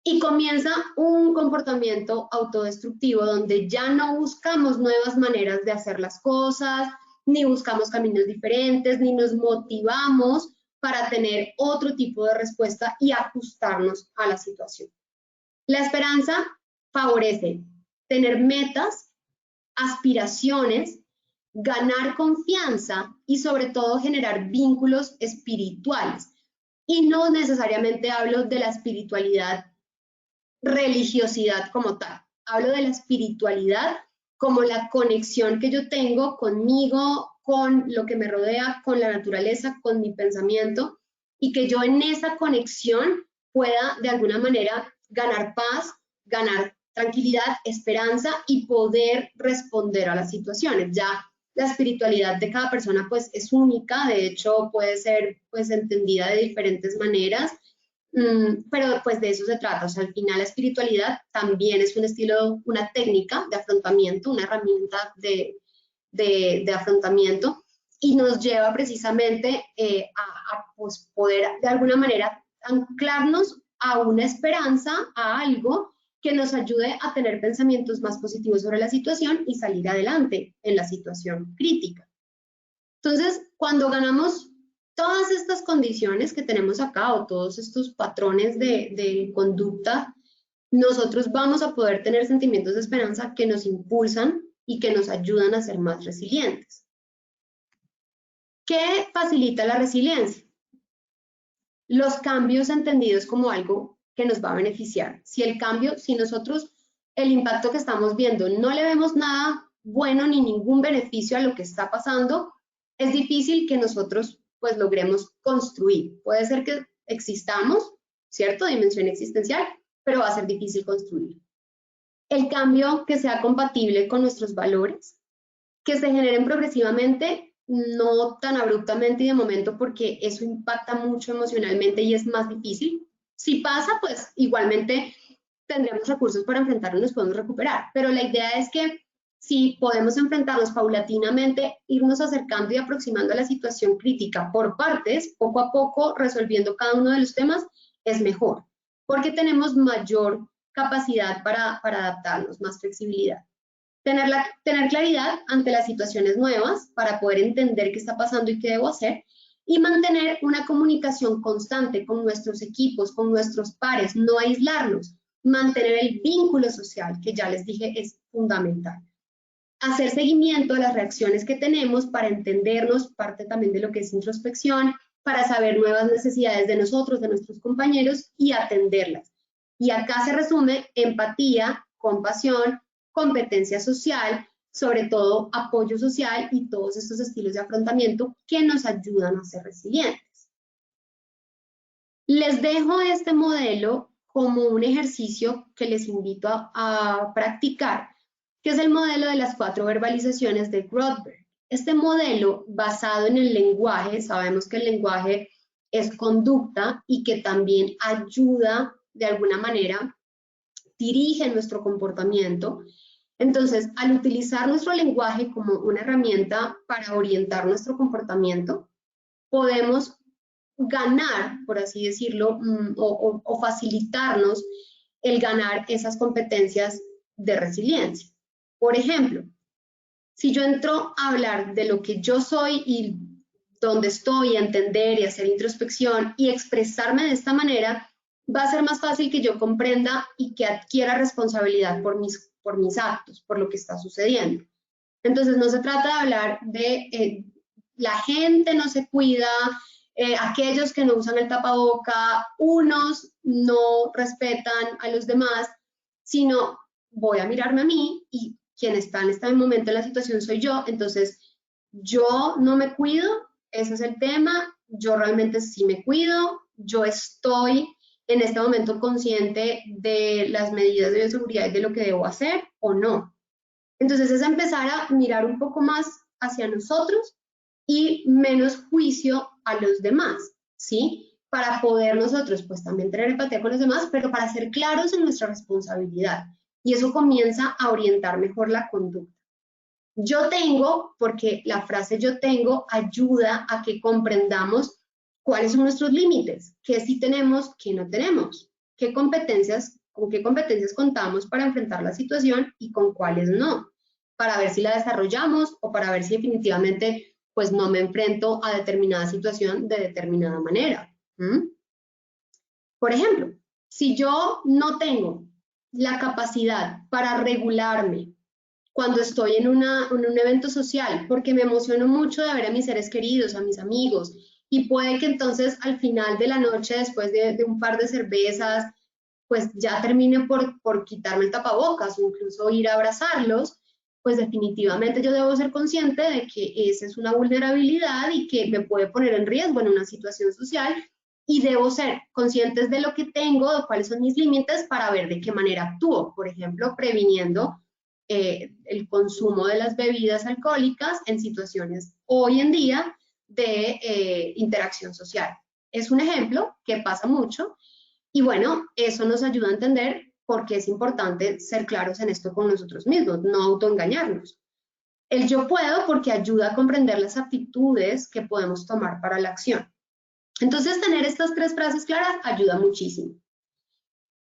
y comienza un comportamiento autodestructivo donde ya no buscamos nuevas maneras de hacer las cosas, ni buscamos caminos diferentes, ni nos motivamos para tener otro tipo de respuesta y ajustarnos a la situación. La esperanza favorece tener metas, aspiraciones, ganar confianza y sobre todo generar vínculos espirituales. Y no necesariamente hablo de la espiritualidad, religiosidad como tal. Hablo de la espiritualidad como la conexión que yo tengo conmigo, con lo que me rodea, con la naturaleza, con mi pensamiento, y que yo en esa conexión pueda de alguna manera ganar paz, ganar tranquilidad, esperanza y poder responder a las situaciones. Ya la espiritualidad de cada persona pues es única, de hecho puede ser pues entendida de diferentes maneras, pero pues de eso se trata. O sea, al final la espiritualidad también es un estilo, una técnica de afrontamiento, una herramienta de afrontamiento, y nos lleva precisamente a pues, poder de alguna manera anclarnos a una esperanza, a algo que nos ayude a tener pensamientos más positivos sobre la situación y salir adelante en la situación crítica. Entonces, cuando ganamos todas estas condiciones que tenemos acá o todos estos patrones de conducta, nosotros vamos a poder tener sentimientos de esperanza que nos impulsan y que nos ayudan a ser más resilientes. ¿Qué facilita la resiliencia? Los cambios entendidos como algo que nos va a beneficiar. Si nosotros el impacto que estamos viendo no le vemos nada bueno ni ningún beneficio a lo que está pasando, es difícil que nosotros pues logremos construir. Puede ser que existamos, ¿cierto? Dimensión existencial, pero va a ser difícil construir. El cambio que sea compatible con nuestros valores, que se generen progresivamente, no tan abruptamente y de momento, porque eso impacta mucho emocionalmente y es más difícil. Si pasa, pues igualmente tendremos recursos para enfrentarlo y nos podemos recuperar, pero la idea es que si podemos enfrentarnos paulatinamente, irnos acercando y aproximando a la situación crítica por partes, poco a poco, resolviendo cada uno de los temas, es mejor, porque tenemos mayor capacidad para adaptarnos, más flexibilidad. Tener claridad ante las situaciones nuevas para poder entender qué está pasando y qué debo hacer, y mantener una comunicación constante con nuestros equipos, con nuestros pares, no aislarnos, mantener el vínculo social, que ya les dije es fundamental. Hacer seguimiento a las reacciones que tenemos para entendernos, parte también de lo que es introspección, para saber nuevas necesidades de nosotros, de nuestros compañeros y atenderlas. Y acá se resume empatía, compasión, competencia social, sobre todo apoyo social y todos estos estilos de afrontamiento que nos ayudan a ser resilientes. Les dejo este modelo como un ejercicio que les invito a practicar, que es el modelo de las 4 verbalizaciones de Rothberg. Este modelo, basado en el lenguaje, sabemos que el lenguaje es conducta y que también ayuda de alguna manera, dirige nuestro comportamiento. Entonces, al utilizar nuestro lenguaje como una herramienta para orientar nuestro comportamiento, podemos ganar, por así decirlo, o facilitarnos el ganar esas competencias de resiliencia. Por ejemplo, si yo entro a hablar de lo que yo soy y dónde estoy, a entender y hacer introspección y expresarme de esta manera, va a ser más fácil que yo comprenda y que adquiera responsabilidad por mis actos, por lo que está sucediendo. Entonces, no se trata de hablar de la gente no se cuida, aquellos que no usan el tapaboca, unos no respetan a los demás, sino voy a mirarme a mí y quien está en este momento en la situación soy yo. Entonces, yo no me cuido, ese es el tema, yo realmente sí me cuido, yo estoy en este momento consciente de las medidas de bioseguridad y de lo que debo hacer o no. Entonces es empezar a mirar un poco más hacia nosotros y menos juicio a los demás, ¿sí? Para poder nosotros pues también tener empatía con los demás, pero para ser claros en nuestra responsabilidad. Y eso comienza a orientar mejor la conducta. Yo tengo, porque la frase yo tengo ayuda a que comprendamos cuáles son nuestros límites, qué sí tenemos, qué no tenemos, con qué competencias contamos para enfrentar la situación y con cuáles no, para ver si la desarrollamos o para ver si definitivamente pues no me enfrento a determinada situación de determinada manera. Por ejemplo, si yo no tengo la capacidad para regularme cuando estoy en un evento social, porque me emociono mucho de ver a mis seres queridos, a mis amigos, y puede que entonces al final de la noche, después de un par de cervezas, pues ya termine por quitarme el tapabocas o incluso ir a abrazarlos, pues definitivamente yo debo ser consciente de que esa es una vulnerabilidad y que me puede poner en riesgo en una situación social y debo ser conscientes de lo que tengo, de cuáles son mis límites para ver de qué manera actúo. Por ejemplo, previniendo el consumo de las bebidas alcohólicas en situaciones hoy en día de interacción social. Es un ejemplo que pasa mucho y bueno, eso nos ayuda a entender por qué es importante ser claros en esto con nosotros mismos, no autoengañarnos. El yo puedo porque ayuda a comprender las actitudes que podemos tomar para la acción. Entonces, tener estas 3 frases claras ayuda muchísimo.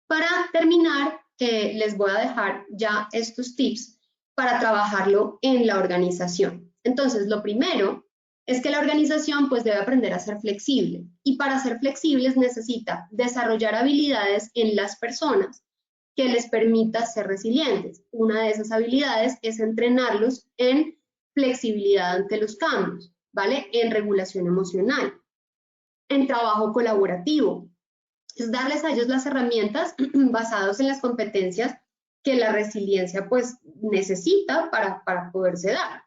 Para terminar, les voy a dejar ya estos tips para trabajarlo en la organización. Entonces, lo primero es que la organización pues debe aprender a ser flexible y para ser flexibles necesita desarrollar habilidades en las personas que les permita ser resilientes. Una de esas habilidades es entrenarlos en flexibilidad ante los cambios, ¿vale? En regulación emocional, en trabajo colaborativo. Es darles a ellos las herramientas basadas en las competencias que la resiliencia pues necesita para poderse dar.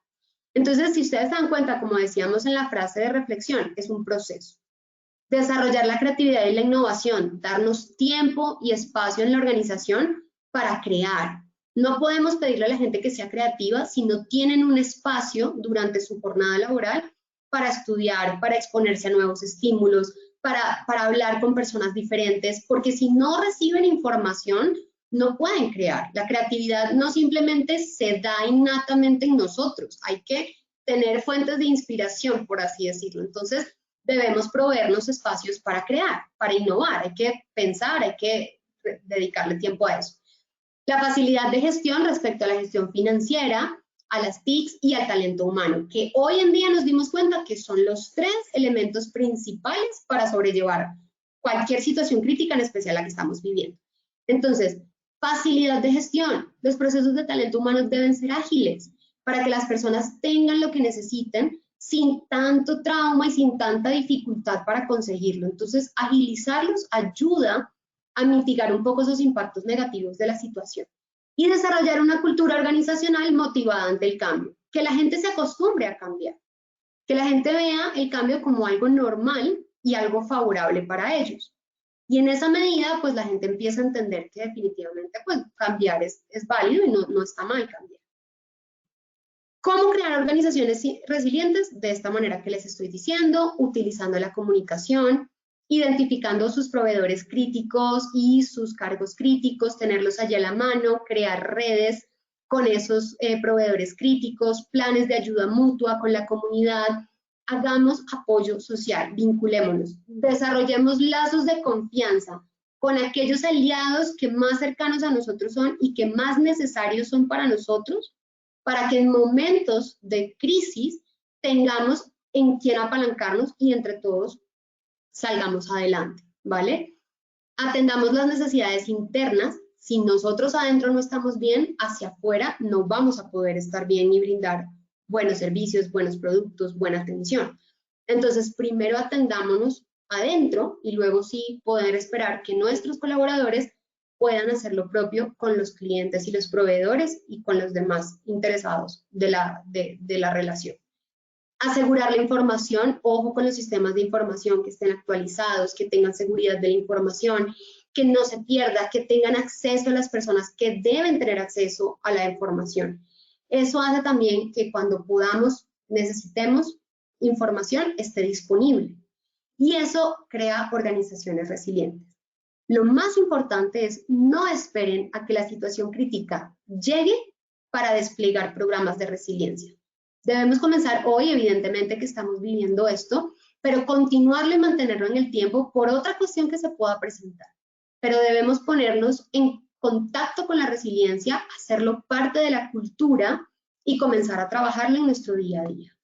Entonces, si ustedes se dan cuenta, como decíamos en la frase de reflexión, es un proceso. Desarrollar la creatividad y la innovación, darnos tiempo y espacio en la organización para crear. No podemos pedirle a la gente que sea creativa si no tienen un espacio durante su jornada laboral para estudiar, para exponerse a nuevos estímulos, para hablar con personas diferentes, porque si no reciben información, no pueden crear. La creatividad no simplemente se da innatamente en nosotros, hay que tener fuentes de inspiración, por así decirlo. Entonces, debemos proveernos espacios para crear, para innovar, hay que pensar, hay que dedicarle tiempo a eso. La facilidad de gestión respecto a la gestión financiera, a las TICs y al talento humano, que hoy en día nos dimos cuenta que son los 3 elementos principales para sobrellevar cualquier situación crítica, en especial la que estamos viviendo. Entonces, facilidad de gestión. Los procesos de talento humano deben ser ágiles para que las personas tengan lo que necesiten sin tanto trauma y sin tanta dificultad para conseguirlo. Entonces, agilizarlos ayuda a mitigar un poco esos impactos negativos de la situación. Y desarrollar una cultura organizacional motivada ante el cambio. Que la gente se acostumbre a cambiar. Que la gente vea el cambio como algo normal y algo favorable para ellos. Y en esa medida, pues la gente empieza a entender que definitivamente pues, cambiar es válido y no está mal cambiar. ¿Cómo crear organizaciones resilientes? De esta manera que les estoy diciendo, utilizando la comunicación, identificando sus proveedores críticos y sus cargos críticos, tenerlos allí a la mano, crear redes con esos proveedores críticos, planes de ayuda mutua con la comunidad, hagamos apoyo social, vinculémonos, desarrollemos lazos de confianza con aquellos aliados que más cercanos a nosotros son y que más necesarios son para nosotros, para que en momentos de crisis tengamos en quien apalancarnos y entre todos salgamos adelante, ¿vale? Atendamos las necesidades internas. Si nosotros adentro no estamos bien, hacia afuera no vamos a poder estar bien y brindar buenos servicios, buenos productos, buena atención. Entonces, primero atendámonos adentro y luego sí poder esperar que nuestros colaboradores puedan hacer lo propio con los clientes y los proveedores y con los demás interesados de la relación. Asegurar la información, ojo con los sistemas de información que estén actualizados, que tengan seguridad de la información, que no se pierda, que tengan acceso a las personas que deben tener acceso a la información. Eso hace también que cuando necesitemos información, esté disponible. Y eso crea organizaciones resilientes. Lo más importante es no esperen a que la situación crítica llegue para desplegar programas de resiliencia. Debemos comenzar hoy, evidentemente que estamos viviendo esto, pero continuarlo y mantenerlo en el tiempo por otra cuestión que se pueda presentar. Pero debemos ponernos en contacto con la resiliencia, hacerlo parte de la cultura y comenzar a trabajarlo en nuestro día a día.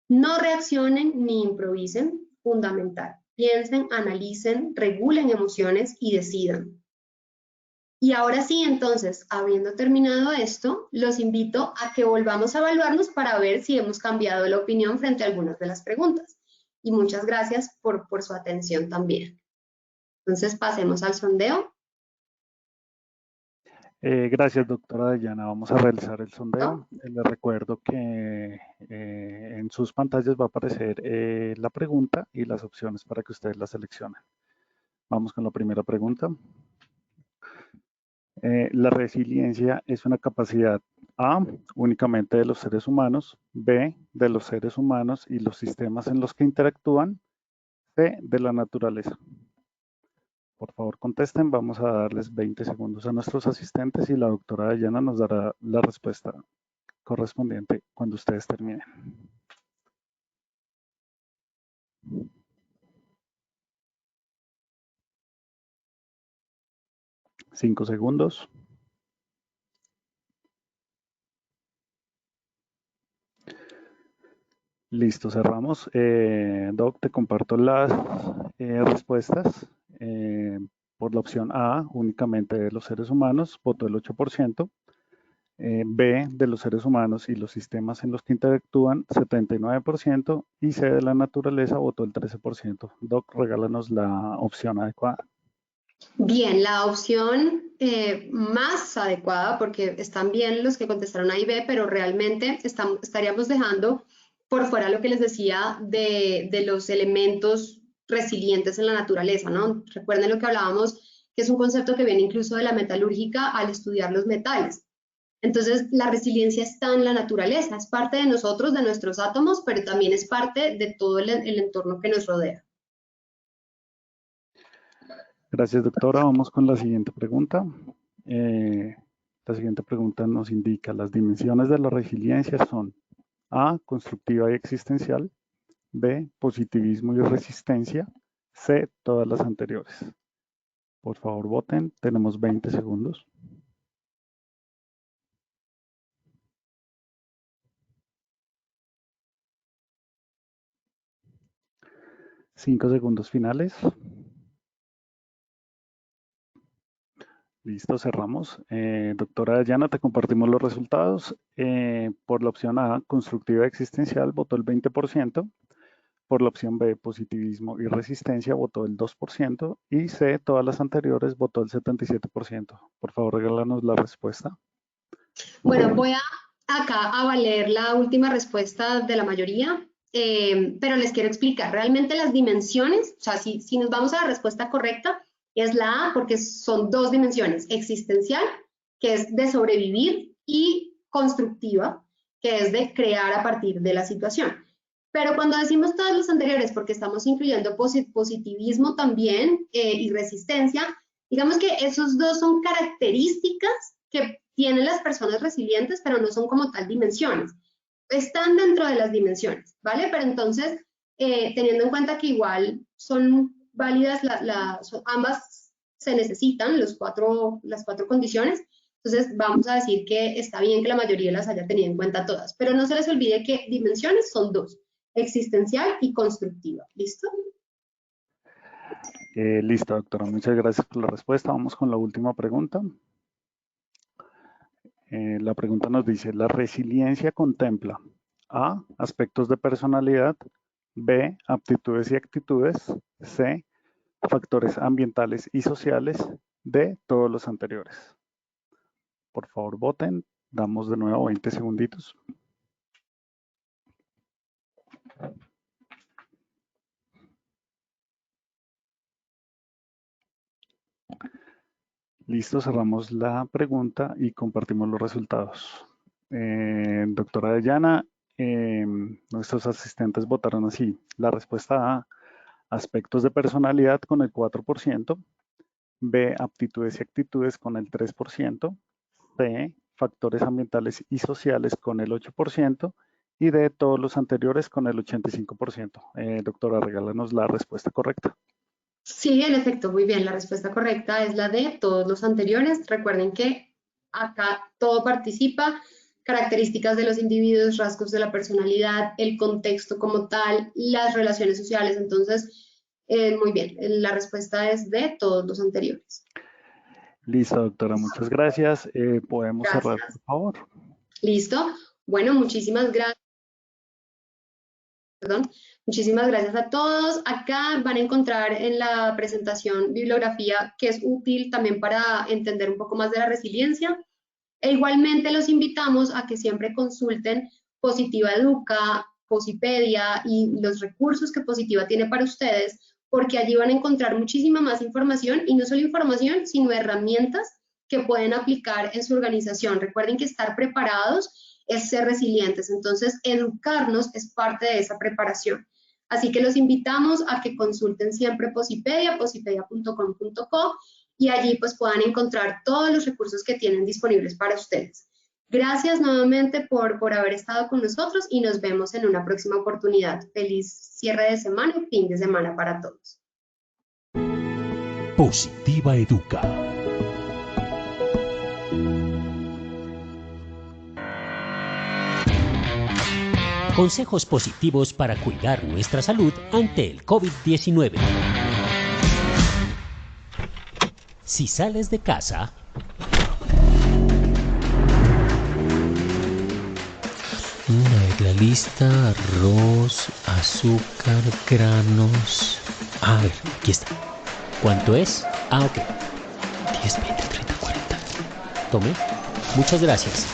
No reaccionen ni improvisen, fundamental. Piensen, analicen, regulen emociones y decidan. Y ahora sí, entonces, habiendo terminado esto, los invito a que volvamos a evaluarnos para ver si hemos cambiado la opinión frente a algunas de las preguntas. Y muchas gracias por su atención también. Entonces, pasemos al sondeo. Gracias, doctora Dayana. Vamos a realizar el sondeo. Les recuerdo que en sus pantallas va a aparecer la pregunta y las opciones para que ustedes la seleccionen. Vamos con la primera pregunta. La resiliencia es una capacidad A, únicamente de los seres humanos, B, de los seres humanos y los sistemas en los que interactúan, C, de la naturaleza. Por favor, contesten. Vamos a darles 20 segundos a nuestros asistentes y la doctora Dayana nos dará la respuesta correspondiente cuando ustedes terminen. 5 segundos. Listo, cerramos. Doc, te comparto las respuestas. Por la opción A, únicamente de los seres humanos, votó el 8%. B, de los seres humanos y los sistemas en los que interactúan, 79%. Y C, de la naturaleza, votó el 13%. Doc, regálanos la opción adecuada. Bien, la opción más adecuada, porque están bien los que contestaron A y B, pero realmente estaríamos dejando por fuera lo que les decía de los elementos resilientes en la naturaleza, ¿no? Recuerden lo que hablábamos, que es un concepto que viene incluso de la metalúrgica al estudiar los metales. Entonces, la resiliencia está en la naturaleza, es parte de nosotros, de nuestros átomos, pero también es parte de todo el entorno que nos rodea. Gracias, doctora. Vamos con la siguiente pregunta. La siguiente pregunta nos indica: las dimensiones de la resiliencia son A, constructiva y existencial, B, positivismo y resistencia, C, todas las anteriores. Por favor, voten. Tenemos 20 segundos. 5 segundos finales. Listo, cerramos. Doctora Dayana, te compartimos los resultados. Por la opción A, constructiva existencial, votó el 20%. Por la opción B, positivismo y resistencia, votó el 2%. Y C, todas las anteriores, votó el 77%. Por favor, regálanos la respuesta. Bueno, voy acá a valer la última respuesta de la mayoría, pero les quiero explicar. Realmente las dimensiones, o sea, si nos vamos a la respuesta correcta, es la A, porque son dos dimensiones: existencial, que es de sobrevivir, y constructiva, que es de crear a partir de la situación. Pero cuando decimos todas las anteriores, porque estamos incluyendo positivismo también y resistencia, digamos que esos dos son características que tienen las personas resilientes, pero no son como tal dimensiones. Están dentro de las dimensiones, ¿vale? Pero entonces, teniendo en cuenta que igual son válidas, ambas se necesitan, las cuatro condiciones, entonces vamos a decir que está bien que la mayoría las haya tenido en cuenta todas, pero no se les olvide que dimensiones son dos: existencial y constructiva. ¿Listo? Listo, doctora. Muchas gracias por la respuesta. Vamos con la última pregunta. La pregunta nos dice: la resiliencia contempla A, aspectos de personalidad, B, aptitudes y actitudes, C, factores ambientales y sociales, D, todos los anteriores. Por favor, voten. Damos de nuevo 20 segunditos. Listo, cerramos la pregunta y compartimos los resultados. Doctora Dayana, nuestros asistentes votaron así: la respuesta A, aspectos de personalidad, con el 4%, B, aptitudes y actitudes, con el 3%, C, factores ambientales y sociales, con el 8%, y D, todos los anteriores, con el 85%. Doctora, regálanos la respuesta correcta. Sí, en efecto, muy bien. La respuesta correcta es la de todos los anteriores. Recuerden que acá todo participa: características de los individuos, rasgos de la personalidad, el contexto como tal, las relaciones sociales. Entonces, muy bien, la respuesta es de todos los anteriores. Listo, doctora, muchas gracias. Podemos cerrar, por favor. Listo. Bueno, muchísimas gracias. Muchísimas gracias a todos. Acá van a encontrar en la presentación bibliografía que es útil también para entender un poco más de la resiliencia. E igualmente los invitamos a que siempre consulten Positiva Educa, Posipedia y los recursos que Positiva tiene para ustedes, porque allí van a encontrar muchísima más información, y no solo información, sino herramientas que pueden aplicar en su organización. Recuerden que estar preparados es ser resilientes, entonces educarnos es parte de esa preparación. Así que los invitamos a que consulten siempre Posipedia, posipedia.com.co, y allí pues puedan encontrar todos los recursos que tienen disponibles para ustedes. Gracias nuevamente por haber estado con nosotros y nos vemos en una próxima oportunidad. Feliz cierre de semana y fin de semana para todos. Positiva Educa. Consejos positivos para cuidar nuestra salud ante el COVID-19. Si sales de casa, A ver, la lista: arroz, azúcar, granos. A ver, aquí está. ¿cuánto es? Ah, ok. 10, 20, 30, 40. Tome. Muchas gracias.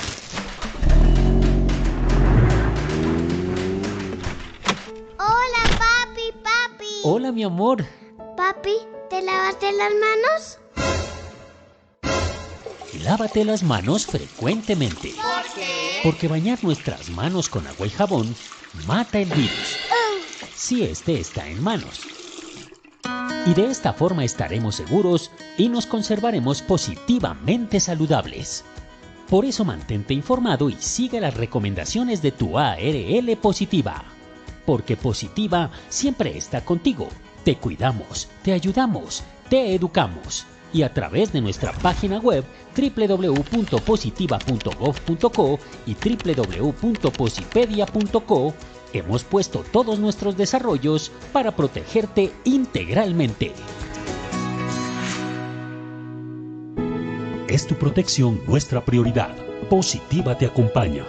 Hola, papi. Hola, mi amor. Papi, ¿te lavaste las manos? Lávate las manos frecuentemente. ¿Por qué? Porque bañar nuestras manos con agua y jabón mata el virus, si este está en manos. Y de esta forma estaremos seguros y nos conservaremos positivamente saludables. Por eso mantente informado y sigue las recomendaciones de tu ARL Positiva. Porque Positiva siempre está contigo. Te cuidamos, te ayudamos, te educamos. Y a través de nuestra página web www.positiva.gov.co y www.posipedia.co hemos puesto todos nuestros desarrollos para protegerte integralmente. Es tu protección nuestra prioridad. Positiva te acompaña.